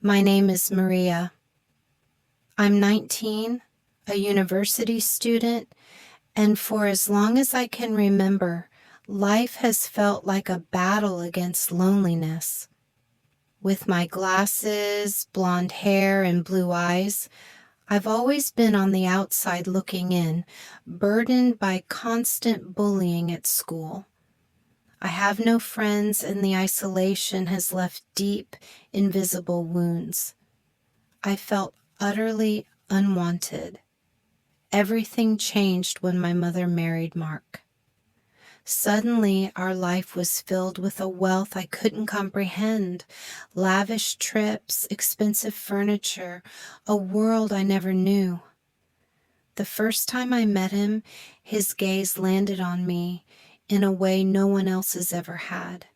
My name is Maria. I'm 19, a university student, and for as long as I can remember, life has felt like a battle against loneliness. With my glasses, blonde hair, and blue eyes, I've always been on the outside looking in, burdened by constant bullying at school. I have no friends, and the isolation has left deep, invisible wounds. I felt utterly unwanted. Everything changed when my mother married Mark. Suddenly, our life was filled with a wealth I couldn't comprehend. Lavish trips, expensive furniture, a world I never knew. The first time I met him, his gaze landed on me in a way no one else has ever had.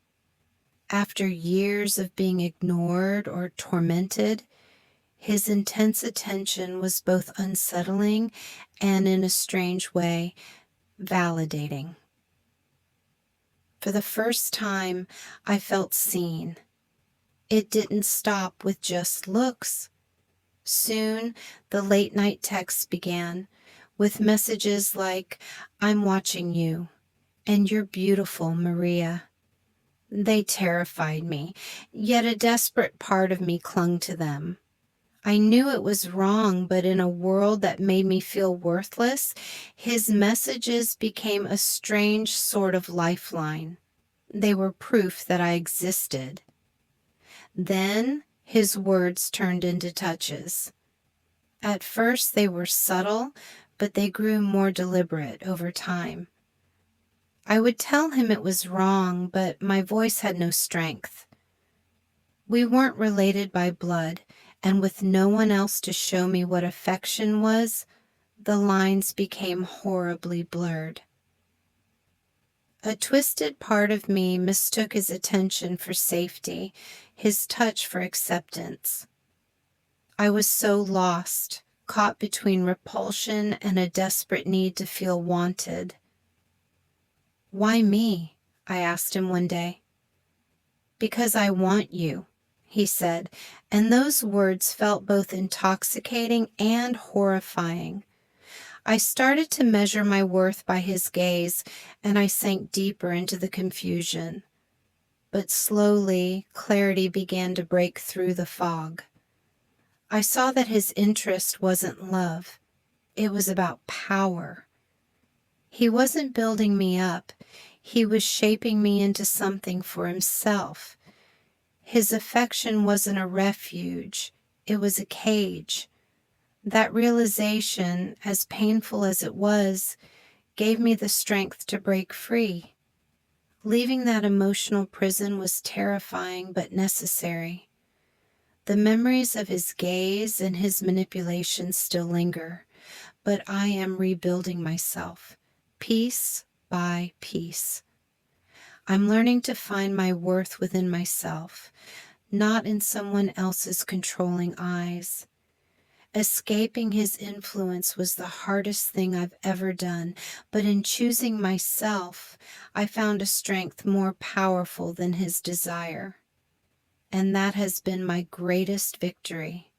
After years of being ignored or tormented, his intense attention was both unsettling and, in a strange way, validating. For the first time, I felt seen. It didn't stop with just looks. Soon, the late-night texts began, with messages like, "I'm watching you," and "You're beautiful, Maria." They terrified me, yet a desperate part of me clung to them. I knew it was wrong, but in a world that made me feel worthless, his messages became a strange sort of lifeline. They were proof that I existed. Then his words turned into touches. At first they were subtle, but they grew more deliberate over time. I would tell him it was wrong, but my voice had no strength. We weren't related by blood, and with no one else to show me what affection was, the lines became horribly blurred. A twisted part of me mistook his attention for safety, his touch for acceptance. I was so lost, caught between repulsion and a desperate need to feel wanted. "Why me?" I asked him one day. "Because I want you," he said, and those words felt both intoxicating and horrifying. I started to measure my worth by his gaze, and I sank deeper into the confusion. But slowly, clarity began to break through the fog. I saw that his interest wasn't love. It was about power. He wasn't building me up. He was shaping me into something for himself. His affection wasn't a refuge. It was a cage. That realization, as painful as it was, gave me the strength to break free. Leaving that emotional prison was terrifying but necessary. The memories of his gaze and his manipulation still linger, but I am rebuilding myself, piece by piece. I'm learning to find my worth within myself, not in someone else's controlling eyes. Escaping his influence was the hardest thing I've ever done, but in choosing myself, I found a strength more powerful than his desire. And that has been my greatest victory.